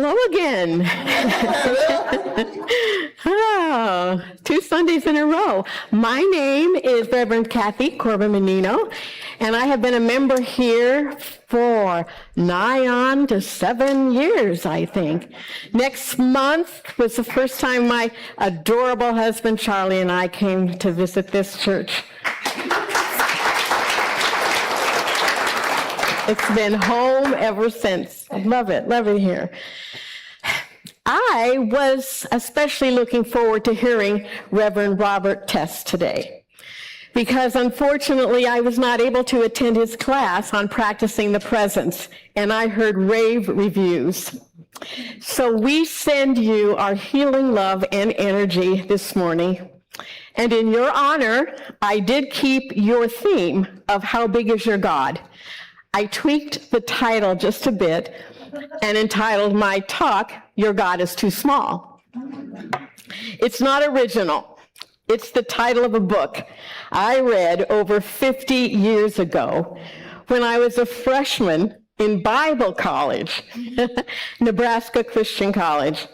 Hello again. Oh, 2 Sundays in a row. My name is Reverend Cathy Corbin Mannino, and I have been a member here for nigh on to 7 years, I think. Next month was the first time my adorable husband Charlie and I came to visit this church. It's been home ever since. I love it here. I was especially looking forward to hearing Reverend Robert Test today, because unfortunately I was not able to attend his class on practicing the presence, and I heard rave reviews. So we send you our healing love and energy this morning. And in your honor, I did keep your theme of how big is your God. I tweaked the title just a bit and entitled my talk, Your God is Too Small. It's not original. It's the title of a book I read over 50 years ago when I was a freshman in Bible college, Nebraska Christian College.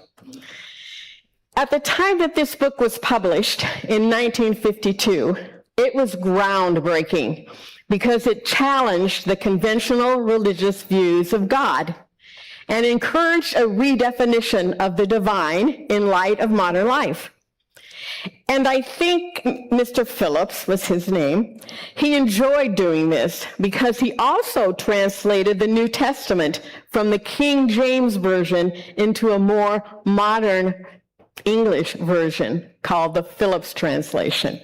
At the time that this book was published in 1952, it was groundbreaking because it challenged the conventional religious views of God and encouraged a redefinition of the divine in light of modern life. And I think Mr. Phillips was his name. He enjoyed doing this because he also translated the New Testament from the King James Version into a more modern English version called the Phillips translation.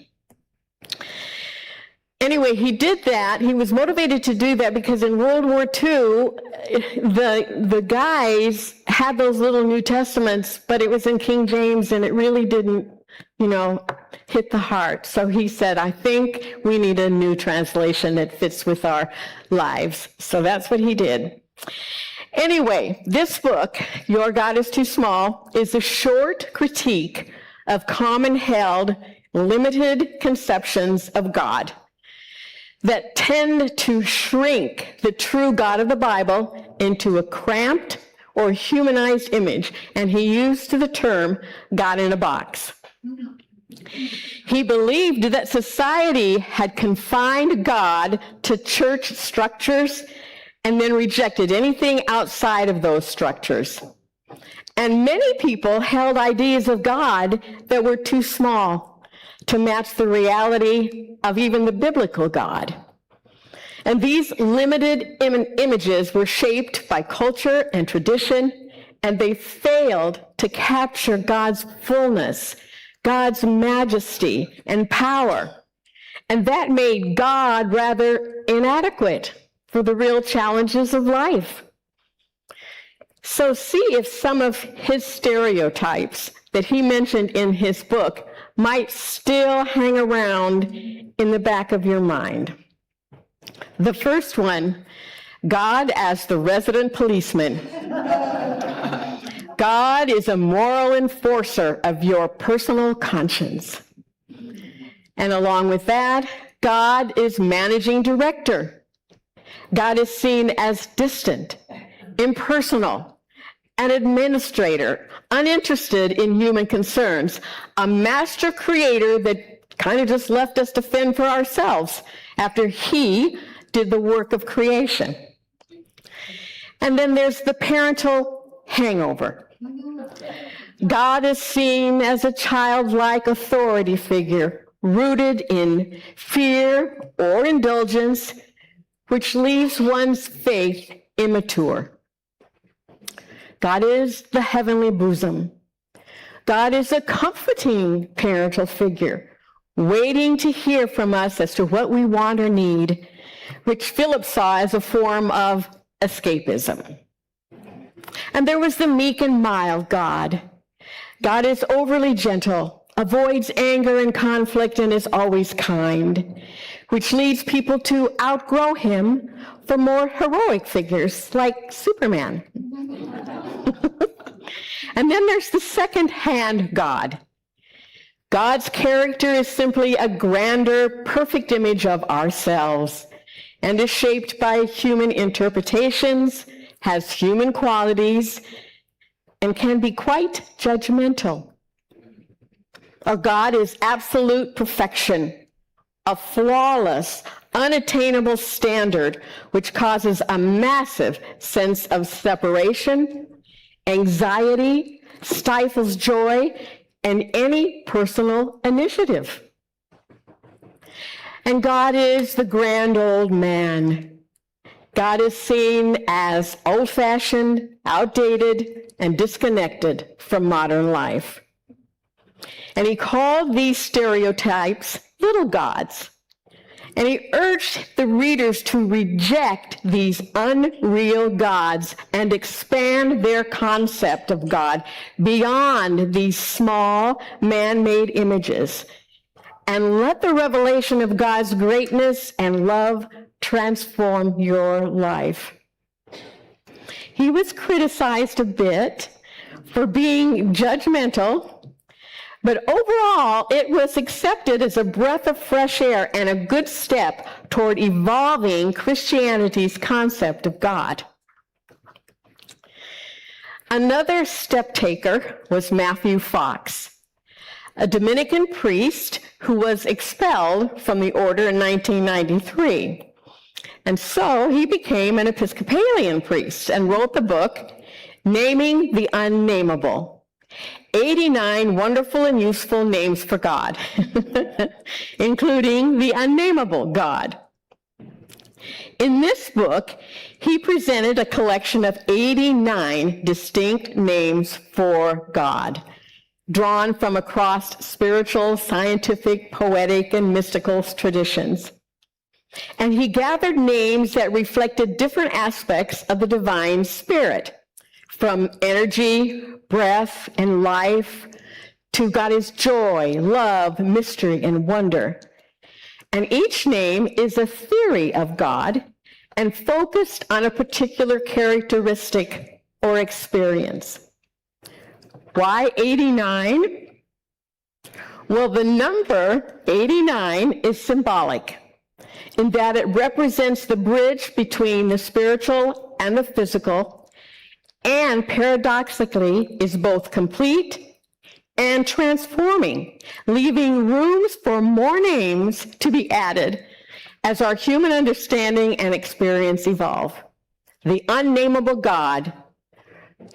Anyway, he did that. He was motivated to do that because in World War II, the guys had those little New Testaments, but it was in King James, and it really didn't, hit the heart. So he said, I think we need a new translation that fits with our lives. So that's what he did. Anyway, this book, Your God is Too Small, is a short critique of common held, limited conceptions of God that tend to shrink the true God of the Bible into a cramped or humanized image. And he used the term God in a box. He believed that society had confined God to church structures and then rejected anything outside of those structures. And many people held ideas of God that were too small to match the reality of even the biblical God. And these limited images were shaped by culture and tradition, and they failed to capture God's fullness, God's majesty and power. And that made God rather inadequate for the real challenges of life. So see if some of his stereotypes that he mentioned in his book might still hang around in the back of your mind. The first one, God as the resident policeman. God is a moral enforcer of your personal conscience. And along with that, God is managing director. God is seen as distant, impersonal, an administrator, uninterested in human concerns, a master creator that kind of just left us to fend for ourselves after he did the work of creation. And then there's the parental hangover. God is seen as a childlike authority figure rooted in fear or indulgence, which leaves one's faith immature. God is the heavenly bosom. God is a comforting parental figure, waiting to hear from us as to what we want or need, which Phillips saw as a form of escapism. And there was the meek and mild God. God is overly gentle, avoids anger and conflict, and is always kind, which leads people to outgrow him for more heroic figures like Superman. And then there's the second-hand God. God's character is simply a grander, perfect image of ourselves and is shaped by human interpretations, has human qualities, and can be quite judgmental. Our God is absolute perfection, a flawless, unattainable standard which causes a massive sense of separation, anxiety, stifles joy, and any personal initiative. And God is the grand old man. God is seen as old-fashioned, outdated, and disconnected from modern life. And he called these stereotypes little gods. And he urged the readers to reject these unreal gods and expand their concept of God beyond these small man-made images. And let the revelation of God's greatness and love transform your life. He was criticized a bit for being judgmental, but overall, it was accepted as a breath of fresh air and a good step toward evolving Christianity's concept of God. Another step taker was Matthew Fox, a Dominican priest who was expelled from the order in 1993. And so he became an Episcopalian priest and wrote the book, Naming the Unnameable. 89 wonderful and useful names for God, including the unnameable God. In this book, he presented a collection of 89 distinct names for God, drawn from across spiritual, scientific, poetic, and mystical traditions. And he gathered names that reflected different aspects of the divine spirit, from energy, breath, and life, to God is joy, love, mystery, and wonder. And each name is a theory of God and focused on a particular characteristic or experience. Why 89? Well, the number 89 is symbolic in that it represents the bridge between the spiritual and the physical, and paradoxically is both complete and transforming, leaving rooms for more names to be added as our human understanding and experience evolve. The unnameable God,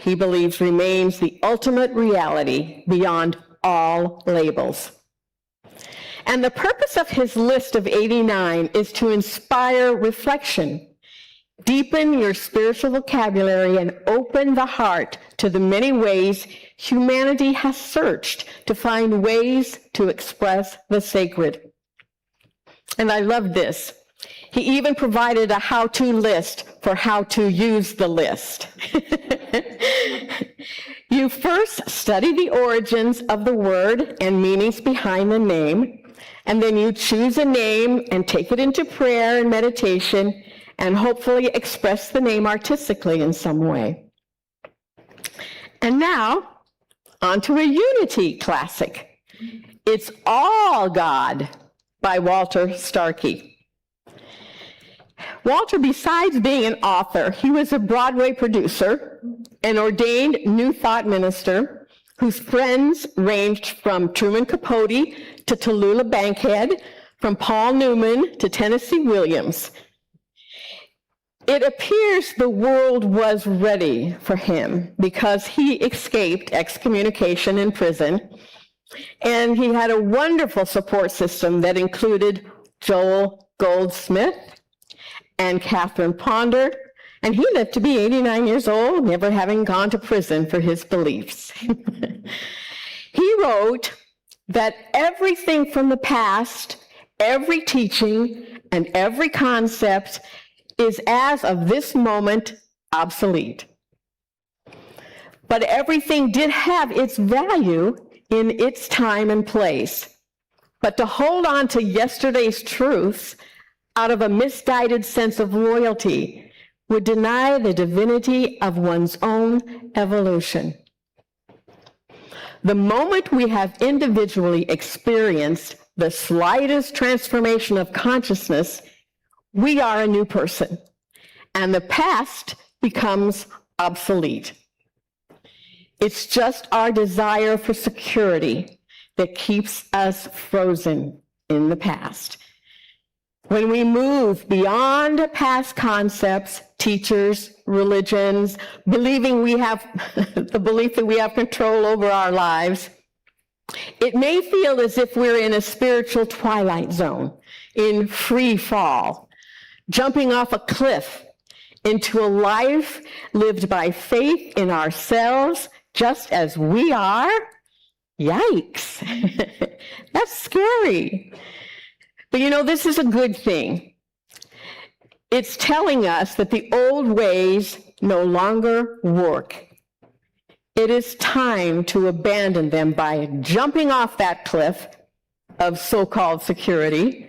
he believes, remains the ultimate reality beyond all labels. And the purpose of his list of 89 is to inspire reflection, deepen your spiritual vocabulary, and open the heart to the many ways humanity has searched to find ways to express the sacred. And I love this. He even provided a how-to list for how to use the list. You first study the origins of the word and meanings behind the name, and then you choose a name and take it into prayer and meditation, and hopefully express the name artistically in some way. And now, onto a Unity classic. It's All God by Walter Starcke. Walter, besides being an author, he was a Broadway producer, an ordained New Thought minister, whose friends ranged from Truman Capote to Tallulah Bankhead, from Paul Newman to Tennessee Williams. It appears the world was ready for him because he escaped excommunication in prison, and he had a wonderful support system that included Joel Goldsmith and Catherine Ponder, and he lived to be 89 years old, never having gone to prison for his beliefs. He wrote that everything from the past, every teaching, and every concept is, as of this moment, obsolete. But everything did have its value in its time and place. But to hold on to yesterday's truths out of a misguided sense of loyalty would deny the divinity of one's own evolution. The moment we have individually experienced the slightest transformation of consciousness, we are a new person, and the past becomes obsolete. It's just our desire for security that keeps us frozen in the past. When we move beyond past concepts, teachers, religions, believing we have the belief that we have control over our lives, it may feel as if we're in a spiritual twilight zone, in free fall, jumping off a cliff into a life lived by faith in ourselves, just as we are. Yikes. That's scary. But you know, this is a good thing. It's telling us that the old ways no longer work. It is time to abandon them by jumping off that cliff of so-called security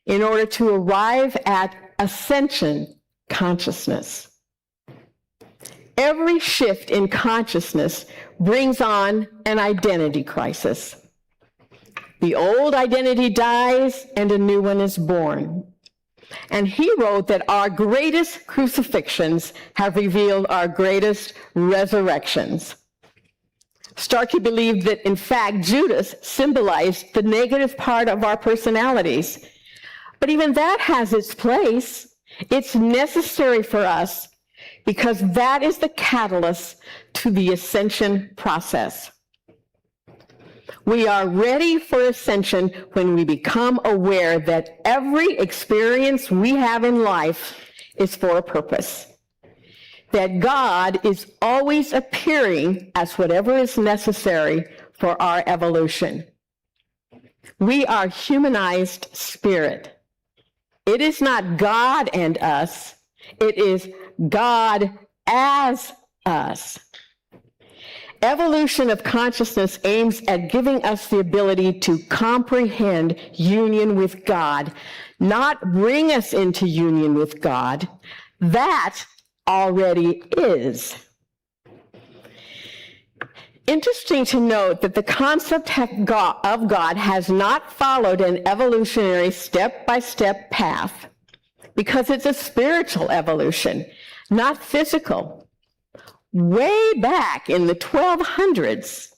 in order to arrive at ascension consciousness. Every shift in consciousness brings on an identity crisis. The old identity dies and a new one is born. And he wrote that our greatest crucifixions have revealed our greatest resurrections. Starcke believed that, in fact, Judas symbolized the negative part of our personalities. But even that has its place. It's necessary for us because that is the catalyst to the ascension process. We are ready for ascension when we become aware that every experience we have in life is for a purpose. That God is always appearing as whatever is necessary for our evolution. We are humanized spirit. It is not God and us. It is God as us. Evolution of consciousness aims at giving us the ability to comprehend union with God, not bring us into union with God. That already is. Interesting to note that the concept of God has not followed an evolutionary step-by-step path because it's a spiritual evolution, not physical. Way back in the 1200s,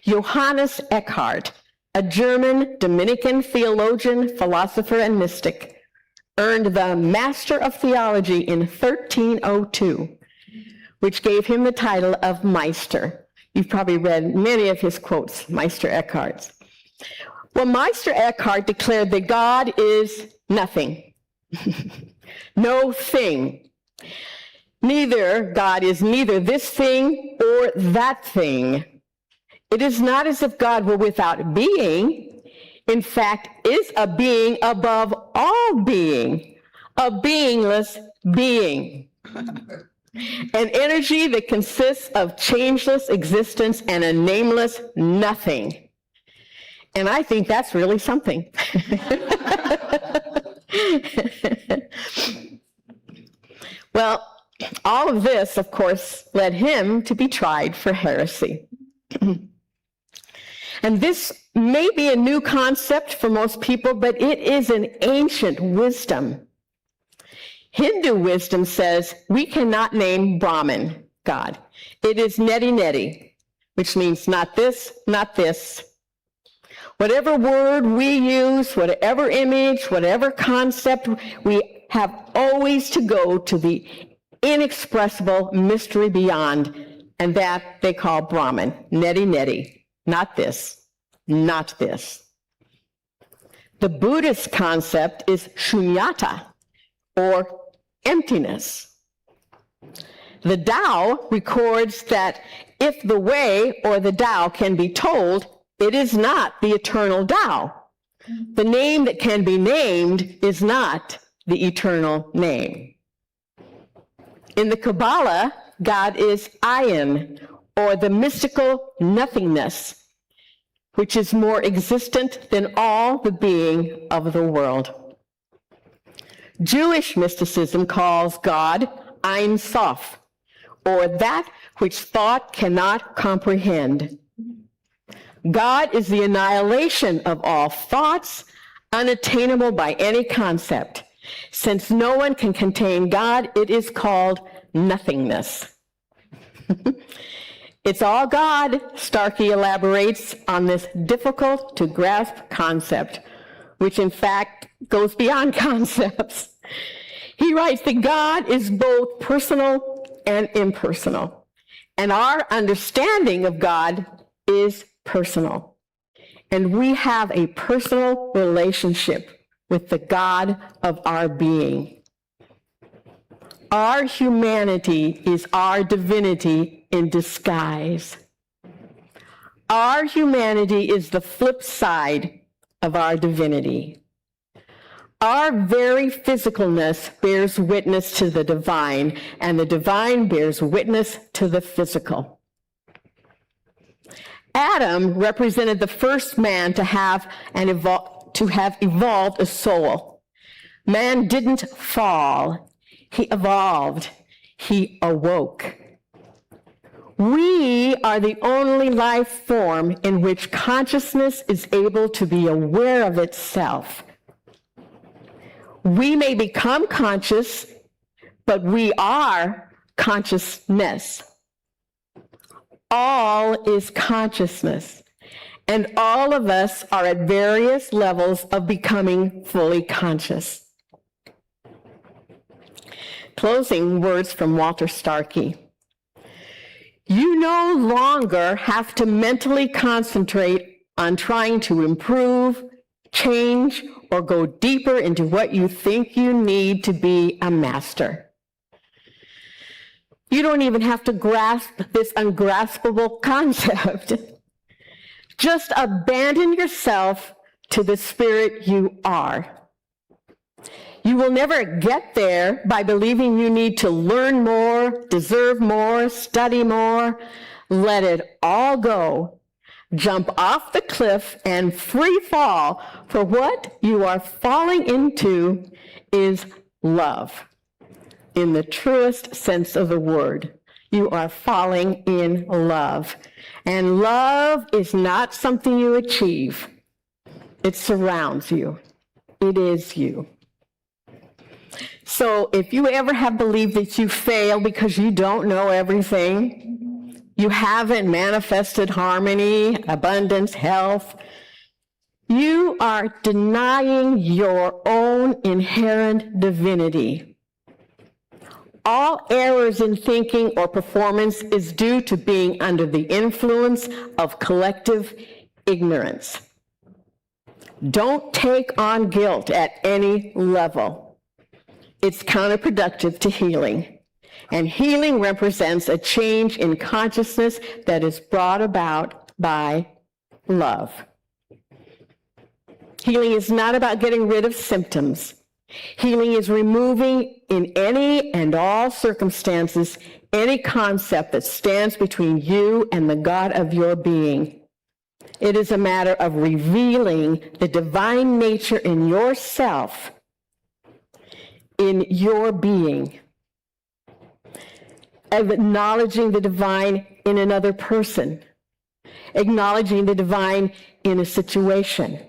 Johannes Eckhart, a German Dominican theologian, philosopher, and mystic, earned the Master of Theology in 1302, which gave him the title of Meister. You've probably read many of his quotes, Meister Eckhart's. Well, Meister Eckhart declared that God is nothing, no thing. God is neither this thing or that thing. It is not as if God were without being. In fact, is a being above all being, a beingless being. An energy that consists of changeless existence and a nameless nothing. And I think that's really something. Well, all of this, of course, led him to be tried for heresy. And this may be a new concept for most people, but it is an ancient wisdom. Hindu wisdom says we cannot name Brahman, God. It is neti neti, which means not this, not this. Whatever word we use, whatever image, whatever concept, we have always to go to the inexpressible mystery beyond, and that they call Brahman, neti neti, not this, not this. The Buddhist concept is shunyata, or emptiness. The Tao records that if the way or the Tao can be told, it is not the eternal Tao. The name that can be named is not the eternal name. In the Kabbalah, God is ayin, or the mystical nothingness, which is more existent than all the being of the world. Jewish mysticism calls God Ein Sof, or that which thought cannot comprehend. God is the annihilation of all thoughts, unattainable by any concept. Since no one can contain God, it is called nothingness. It's all God, Starcke elaborates on this difficult to grasp concept, which in fact goes beyond concepts. He writes that God is both personal and impersonal, and our understanding of God is personal. And we have a personal relationship with the God of our being. Our humanity is our divinity in disguise. Our humanity is the flip side of our divinity. Our very physicalness bears witness to the divine, and the divine bears witness to the physical. Adam represented the first man to have evolved a soul. Man didn't fall, he evolved, he awoke. We are the only life form in which consciousness is able to be aware of itself. We may become conscious, but we are consciousness. All is consciousness, and all of us are at various levels of becoming fully conscious. Closing words from Walter Starcke. You no longer have to mentally concentrate on trying to improve, change, or go deeper into what you think you need to be a master. You don't even have to grasp this ungraspable concept. Just abandon yourself to the spirit you are. You will never get there by believing you need to learn more, deserve more, study more. Let it all go. Jump off the cliff and free fall, for what you are falling into is love. In the truest sense of the word, you are falling in love. And love is not something you achieve. It surrounds you. It is you. So if you ever have believed that you fail because you don't know everything, you haven't manifested harmony, abundance, health, you are denying your own inherent divinity. All errors in thinking or performance is due to being under the influence of collective ignorance. Don't take on guilt at any level. It's counterproductive to healing. And healing represents a change in consciousness that is brought about by love. Healing is not about getting rid of symptoms. Healing is removing in any and all circumstances any concept that stands between you and the God of your being. It is a matter of revealing the divine nature in yourself, in your being, of acknowledging the divine in another person, acknowledging the divine in a situation.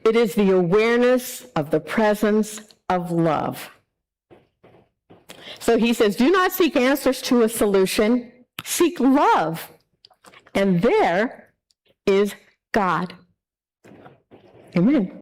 It is the awareness of the presence of love. So he says, do not seek answers to a solution, seek love. And there is God. Amen.